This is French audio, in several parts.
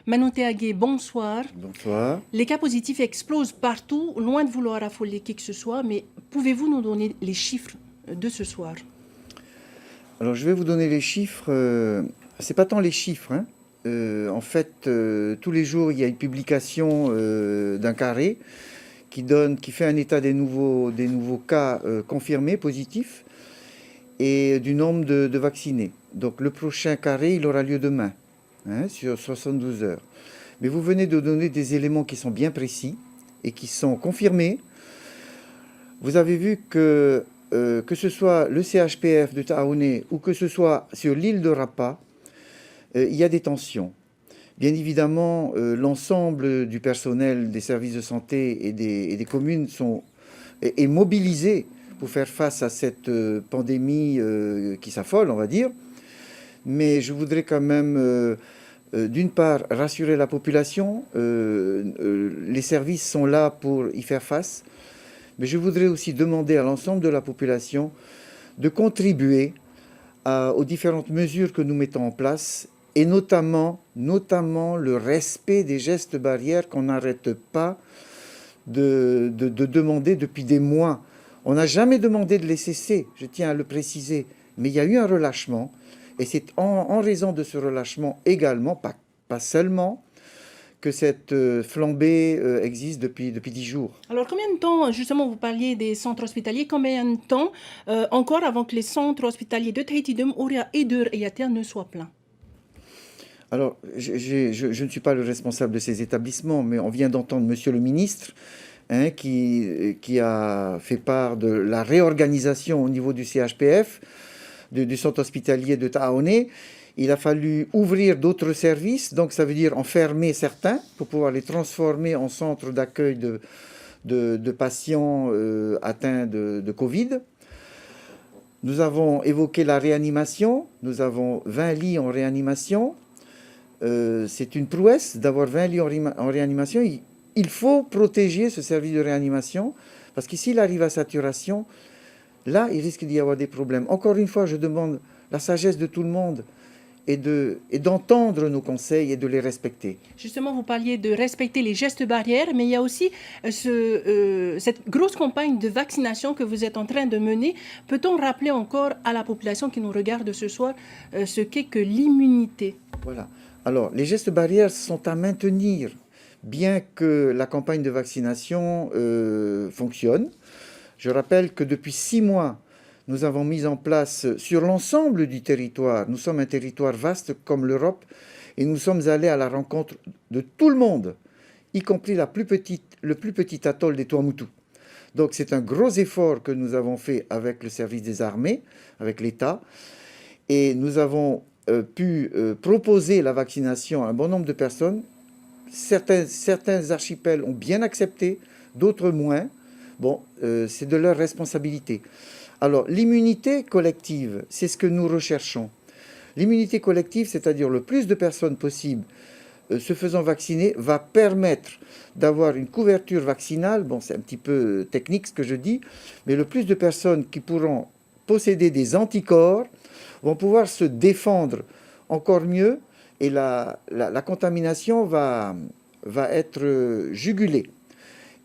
Manoté Agué, bonsoir. Bonsoir. Les cas positifs explosent partout, loin de vouloir affoler qui que ce soit, mais pouvez-vous nous donner les chiffres de ce soir? Alors je vais vous donner les chiffres. C'est pas tant les chiffres, hein. En fait, tous les jours, il y a une publication d'un carré qui fait un état des nouveaux cas confirmés, positifs, et du nombre de vaccinés. Donc le prochain carré, il aura lieu demain, hein, sur 72 heures. Mais vous venez de donner des éléments qui sont bien précis et qui sont confirmés. Vous avez vu que ce soit le CHPF de Taoné ou que ce soit sur l'île de Rapa, il y a des tensions. Bien évidemment, l'ensemble du personnel des services de santé et des communes est mobilisé pour faire face à cette pandémie qui s'affole, on va dire. Mais je voudrais quand même, d'une part, rassurer la population. Les services sont là pour y faire face. Mais je voudrais aussi demander à l'ensemble de la population de contribuer aux différentes mesures que nous mettons en place, et notamment le respect des gestes barrières qu'on n'arrête pas de demander depuis des mois. On n'a jamais demandé de les cesser, je tiens à le préciser, mais il y a eu un relâchement, et c'est en raison de ce relâchement également, pas seulement, que cette flambée existe depuis 10 jours. Alors, combien de temps, justement, vous parliez des centres hospitaliers, combien de temps encore avant que les centres hospitaliers de Tahiti-Dum, Ouria et de Yater ne soient pleins? Alors, je ne suis pas le responsable de ces établissements, mais on vient d'entendre Monsieur le ministre, hein, qui a fait part de la réorganisation au niveau du CHPF, du centre hospitalier de Taoné. Il a fallu ouvrir d'autres services, donc ça veut dire en fermer certains pour pouvoir les transformer en centres d'accueil de patients atteints de Covid. Nous avons évoqué la réanimation, nous avons 20 lits en réanimation. C'est une prouesse d'avoir 20 lits en réanimation. Il faut protéger ce service de réanimation, parce que s'il arrive à saturation, là, il risque d'y avoir des problèmes. Encore une fois, je demande la sagesse de tout le monde et d'entendre nos conseils et de les respecter. Justement, vous parliez de respecter les gestes barrières, mais il y a aussi cette grosse campagne de vaccination que vous êtes en train de mener. Peut-on rappeler encore à la population qui nous regarde ce soir ce qu'est que l'immunité? Voilà. Alors, les gestes barrières sont à maintenir, bien que la campagne de vaccination fonctionne. Je rappelle que depuis 6 mois, nous avons mis en place sur l'ensemble du territoire, nous sommes un territoire vaste comme l'Europe, et nous sommes allés à la rencontre de tout le monde, y compris le plus petit atoll des Tuamotu. Donc c'est un gros effort que nous avons fait avec le service des armées, avec l'État, et nous avons pu proposer la vaccination à un bon nombre de personnes. Certains archipels ont bien accepté, d'autres moins. Bon, c'est de leur responsabilité. Alors, l'immunité collective, c'est ce que nous recherchons. L'immunité collective, c'est-à-dire le plus de personnes possible se faisant vacciner, va permettre d'avoir une couverture vaccinale. Bon, c'est un petit peu technique ce que je dis, mais le plus de personnes qui pourront posséder des anticorps vont pouvoir se défendre encore mieux, et la contamination va être jugulée.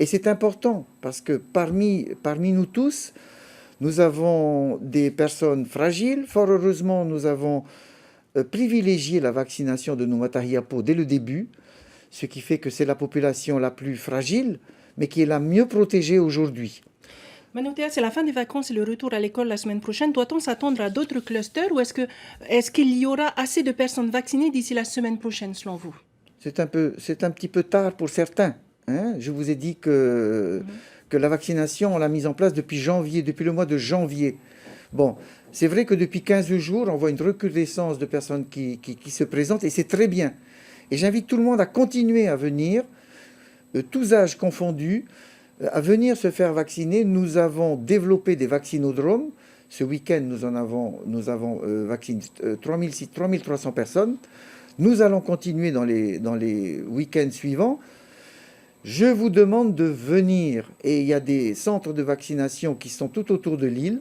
Et c'est important, parce que parmi nous tous, nous avons des personnes fragiles. Fort heureusement, nous avons privilégié la vaccination de nos Matahiapo dès le début, ce qui fait que c'est la population la plus fragile, mais qui est la mieux protégée aujourd'hui. Manotea, c'est la fin des vacances et le retour à l'école la semaine prochaine. Doit-on s'attendre à d'autres clusters, ou est-ce qu'il y aura assez de personnes vaccinées d'ici la semaine prochaine, selon vous? C'est un petit peu tard pour certains. Hein, je vous ai dit que la vaccination, on l'a mise en place depuis le mois de janvier. Bon, c'est vrai que depuis 15 jours, on voit une recrudescence de personnes qui se présentent, et c'est très bien. Et j'invite tout le monde à continuer à venir, tous âges confondus, à venir se faire vacciner. Nous avons développé des vaccinodromes. Ce week-end, nous avons vacciné 3300 personnes. Nous allons continuer dans les week-ends suivants. Je vous demande de venir, et il y a des centres de vaccination qui sont tout autour de l'île,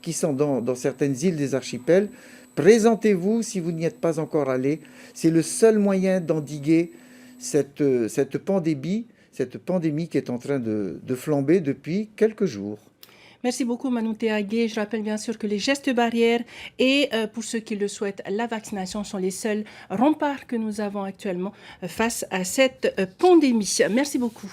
qui sont dans certaines îles des archipels, Présentez-vous si vous n'y êtes pas encore allé. C'est le seul moyen d'endiguer cette pandémie qui est en train de flamber depuis quelques jours. Merci beaucoup, Manouté Agué. Je rappelle bien sûr que les gestes barrières et pour ceux qui le souhaitent, la vaccination sont les seuls remparts que nous avons actuellement face à cette pandémie. Merci beaucoup.